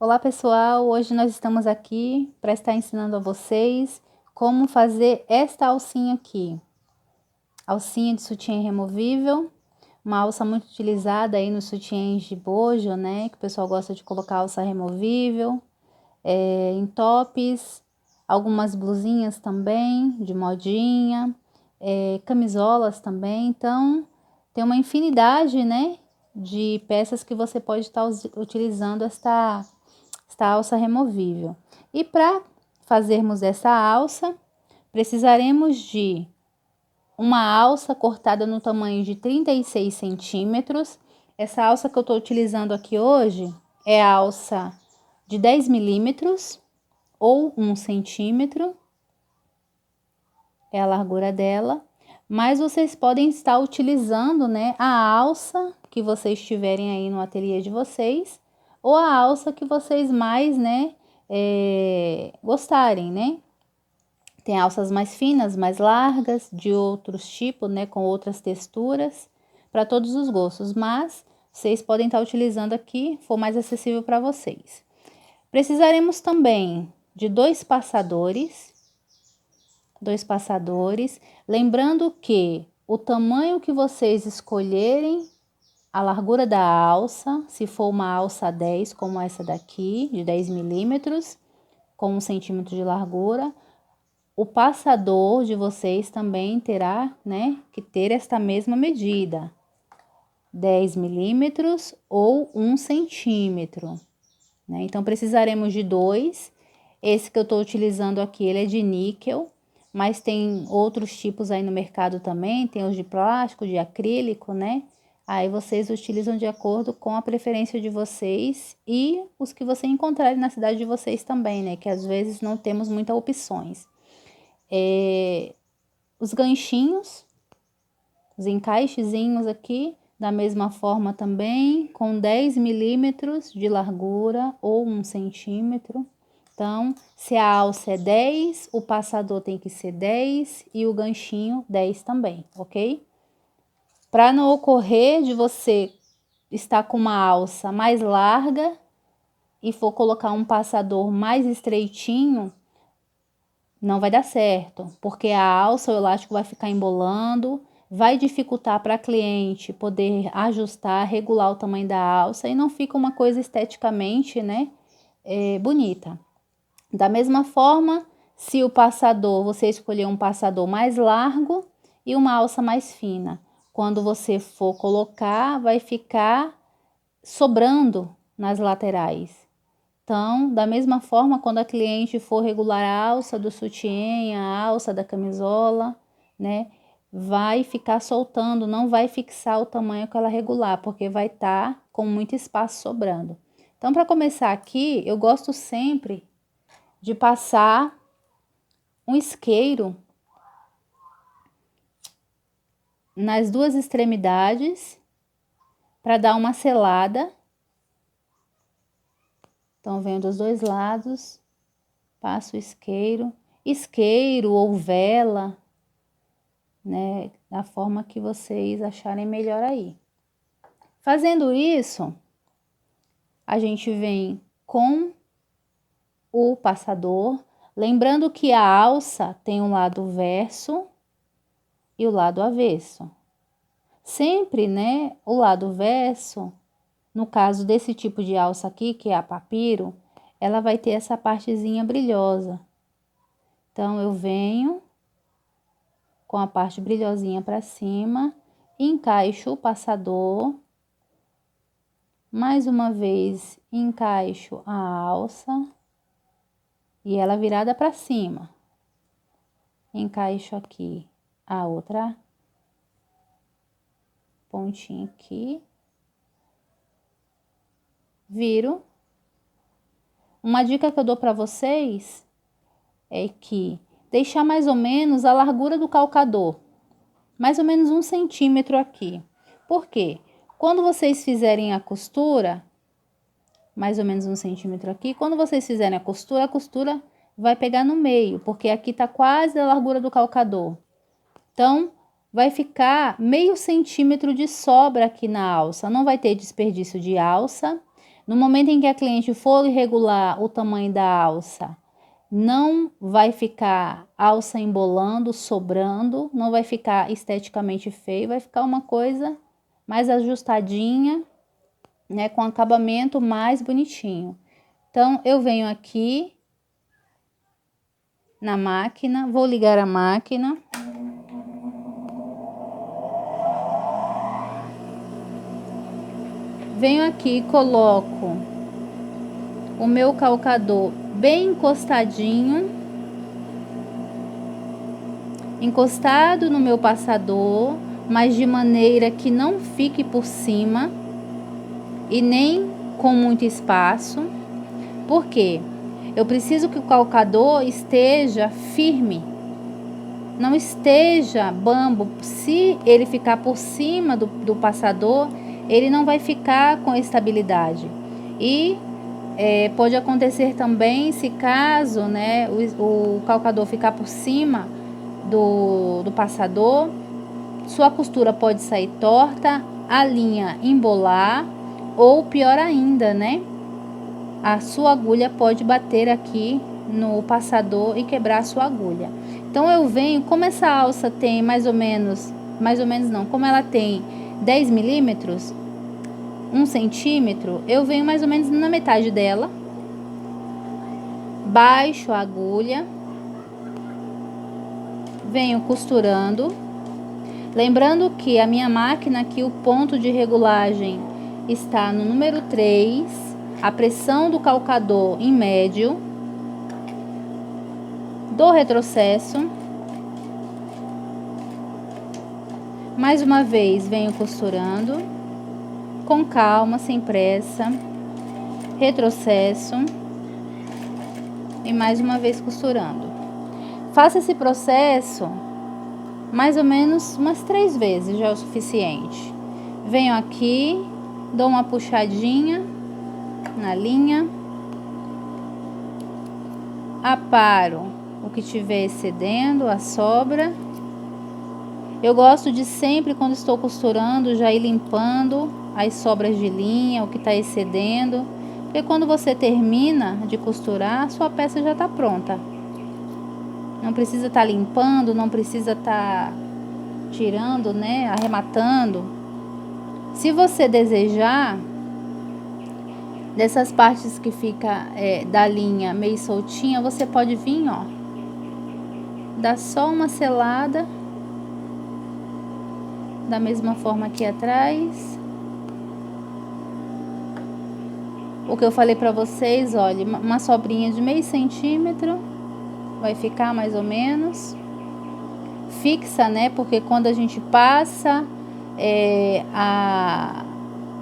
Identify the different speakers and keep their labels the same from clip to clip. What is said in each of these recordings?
Speaker 1: Olá pessoal, hoje nós estamos aqui para estar ensinando a vocês como fazer esta alcinha aqui. Alcinha de sutiã removível, uma alça muito utilizada aí nos sutiãs de bojo, né? Que o pessoal gosta de colocar alça removível, em tops, algumas blusinhas também, de modinha, camisolas também. Então, tem uma infinidade, né? De peças que você pode estar utilizando esta alça removível. E para fazermos essa alça, precisaremos de uma alça cortada no tamanho de 36 centímetros. Essa alça que eu estou utilizando aqui hoje é a alça de 10 milímetros ou 1 centímetro. É a largura dela. Mas vocês podem estar utilizando, né, a alça que vocês tiverem aí no ateliê de vocês, ou a alça que vocês mais, né, gostarem, né? Tem alças mais finas, mais largas, de outros tipos, né, com outras texturas, para todos os gostos, mas vocês podem estar utilizando aqui, for mais acessível para vocês. Precisaremos também de dois passadores, lembrando que o tamanho que vocês escolherem, a largura da alça, se for uma alça 10, como essa daqui, de 10 milímetros, com 1 centímetro de largura, o passador de vocês também terá, né, que ter esta mesma medida, 10 milímetros ou 1 centímetro, né? Então, precisaremos de dois. Esse que eu estou utilizando aqui, ele é de níquel, mas tem outros tipos aí no mercado também, tem os de plástico, de acrílico, né? Aí vocês utilizam de acordo com a preferência de vocês e os que você encontrarem na cidade de vocês também, né? Que às vezes não temos muitas opções. Os ganchinhos, os encaixezinhos aqui, da mesma forma também, com 10 milímetros de largura ou 1 centímetro. Então, se a alça é 10, o passador tem que ser 10 e o ganchinho 10 também, ok? Para não ocorrer de você estar com uma alça mais larga e for colocar um passador mais estreitinho, não vai dar certo, porque a alça, o elástico vai ficar embolando, vai dificultar para a cliente poder ajustar, regular o tamanho da alça e não fica uma coisa esteticamente, né, bonita. Da mesma forma, se o passador, você escolher um passador mais largo e uma alça mais fina, quando você for colocar, vai ficar sobrando nas laterais. Então, da mesma forma, quando a cliente for regular a alça do sutiã, a alça da camisola, né, vai ficar soltando, não vai fixar o tamanho que ela regular, porque vai estar com muito espaço sobrando. Então, para começar aqui, eu gosto sempre de passar um isqueiro nas duas extremidades para dar uma selada. Então, venho dos dois lados, passo o isqueiro ou vela, né, da forma que vocês acharem melhor aí. Fazendo isso, a gente vem com o passador, lembrando que a alça tem um lado verso e o lado avesso. Sempre, né, o lado verso, no caso desse tipo de alça aqui, que é a papiro, ela vai ter essa partezinha brilhosa. Então, eu venho com a parte brilhosinha para cima, encaixo o passador, mais uma vez encaixo a alça e ela virada para cima. Encaixo aqui a outra pontinha aqui, viro. Uma dica que eu dou para vocês é que deixar mais ou menos a largura do calcador, mais ou menos 1 centímetro aqui. Por quê? Quando vocês fizerem a costura, mais ou menos 1 centímetro aqui, quando vocês fizerem a costura vai pegar no meio, porque aqui tá quase a largura do calcador. Então, vai ficar meio centímetro de sobra aqui na alça, não vai ter desperdício de alça, No momento em que a cliente for regular o tamanho da alça, não vai ficar alça embolando, sobrando, não vai ficar esteticamente feio, vai ficar uma coisa mais ajustadinha, né, com acabamento mais bonitinho. Então, eu venho aqui na máquina, vou ligar a máquina. Venho aqui e coloco o meu calcador bem encostadinho, encostado no meu passador, mas de maneira que não fique por cima e nem com muito espaço. Por quê? Eu preciso que o calcador esteja firme, não esteja bambo. Se ele ficar por cima do passador, ele não vai ficar com estabilidade. E pode acontecer também, se caso, né, o calcador ficar por cima do passador, sua costura pode sair torta, a linha embolar, ou pior ainda, né, a sua agulha pode bater aqui no passador e quebrar a sua agulha. Então eu venho, como essa alça tem mais ou menos não, como ela tem 10 milímetros, 1 centímetro, eu venho mais ou menos na metade dela, baixo a agulha, venho costurando, lembrando que a minha máquina aqui, o ponto de regulagem está no número 3, a pressão do calcador em médio, do retrocesso, mais uma vez venho costurando, com calma, sem pressa, retrocesso e mais uma vez costurando. Faça esse processo mais ou menos umas 3 vezes, já é o suficiente. Venho aqui, dou uma puxadinha na linha, aparo o que tiver excedendo, a sobra. Eu gosto de sempre, quando estou costurando, já ir limpando as sobras de linha, o que está excedendo, porque quando você termina de costurar, sua peça já está pronta. Não precisa estar limpando, não precisa estar tirando, né, arrematando. Se você desejar, dessas partes que fica da linha meio soltinha, você pode vir, ó, dar só uma selada, da mesma forma aqui atrás. O que eu falei pra vocês, olha, uma sobrinha de meio centímetro, vai ficar mais ou menos. Fixa, né, porque quando a gente passa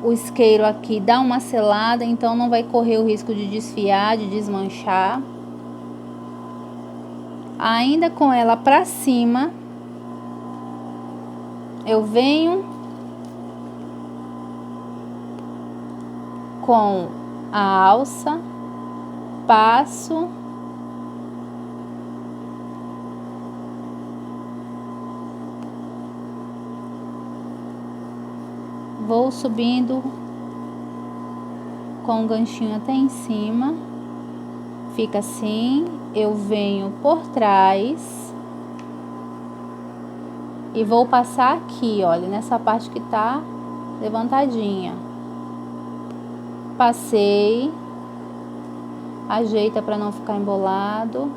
Speaker 1: o isqueiro aqui, dá uma selada, então não vai correr o risco de desfiar, de desmanchar. Ainda com ela pra cima, eu venho com a alça, passo, vou subindo com o ganchinho até em cima, fica assim. Eu venho por trás e vou passar aqui, olha, nessa parte que tá levantadinha. Passei, ajeita para não ficar embolado.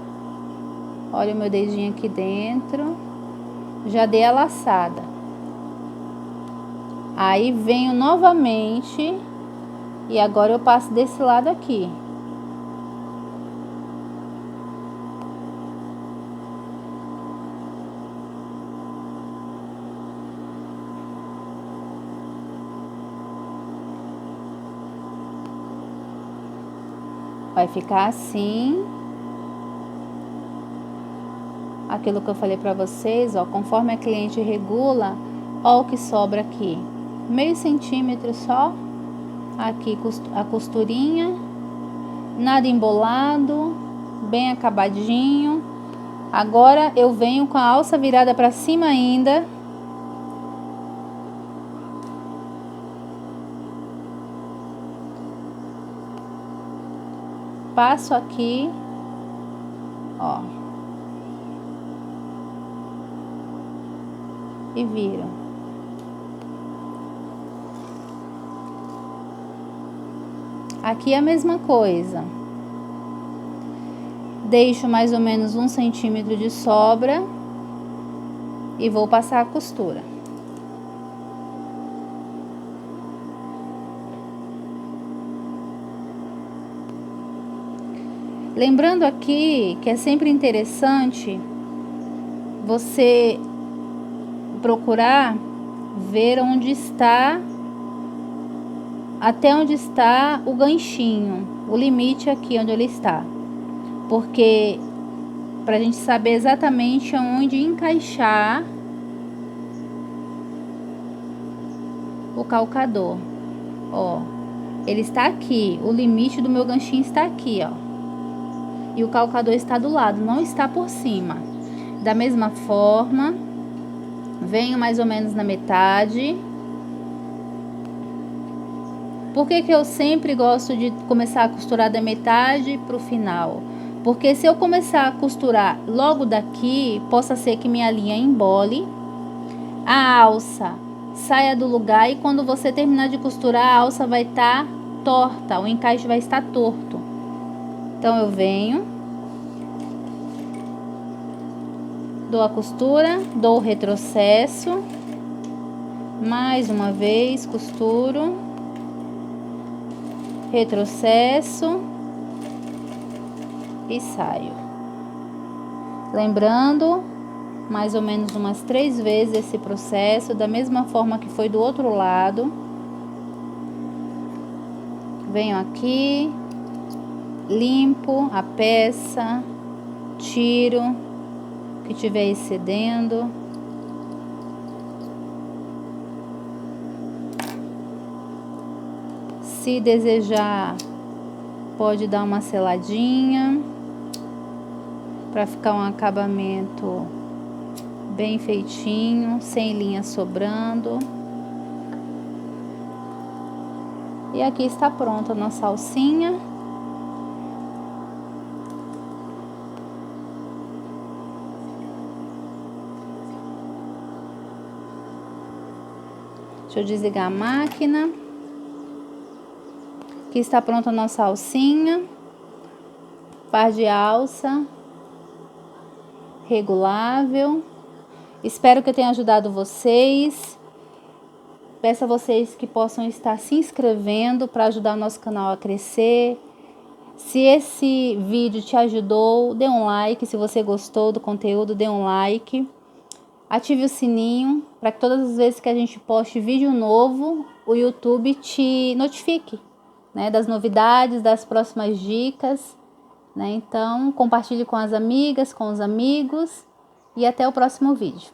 Speaker 1: Olha o meu dedinho aqui dentro, já dei a laçada. Aí venho novamente e agora eu passo desse lado aqui. Vai ficar assim. Aquilo que eu falei pra vocês, ó, conforme a cliente regula, ó o que sobra aqui. Meio centímetro só. Aqui a costurinha. Nada embolado. Bem acabadinho. Agora eu venho com a alça virada pra cima ainda. passo aqui, ó, e viro. Aqui é a mesma coisa. Deixo mais ou menos 1 centímetro de sobra e vou passar a costura. Lembrando aqui que é sempre interessante você procurar ver onde está, até onde está o ganchinho, o limite aqui onde ele está, porque para a gente saber exatamente onde encaixar o calcador. Ó, ele está aqui, o limite do meu ganchinho está aqui, ó, e o calcador está do lado, não está por cima. Da mesma forma, venho mais ou menos na metade. Por que que eu sempre gosto de começar a costurar da metade para o final? Porque se eu começar a costurar logo daqui, possa ser que minha linha embole, a alça saia do lugar e quando você terminar de costurar, a alça vai estar torta, o encaixe vai estar torto. Então eu venho, dou a costura, dou o retrocesso, mais uma vez costuro, retrocesso e saio. Lembrando, mais ou menos umas 3 vezes esse processo, da mesma forma que foi do outro lado. Venho aqui, limpo a peça, tiro o que tiver excedendo. Se desejar, pode dar uma seladinha para ficar um acabamento bem feitinho, sem linha sobrando. E aqui está pronta a nossa alcinha. Deixa eu desligar a máquina. Aqui está pronta a nossa alcinha. Par de alça regulável. Espero que eu tenha ajudado vocês. Peço a vocês que possam estar se inscrevendo para ajudar o nosso canal a crescer. Se esse vídeo te ajudou, dê um like. Se você gostou do conteúdo, dê um like. Ative o sininho para que todas as vezes que a gente poste vídeo novo, o YouTube te notifique, né, das novidades, das próximas dicas, né? Então, compartilhe com as amigas, com os amigos e até o próximo vídeo.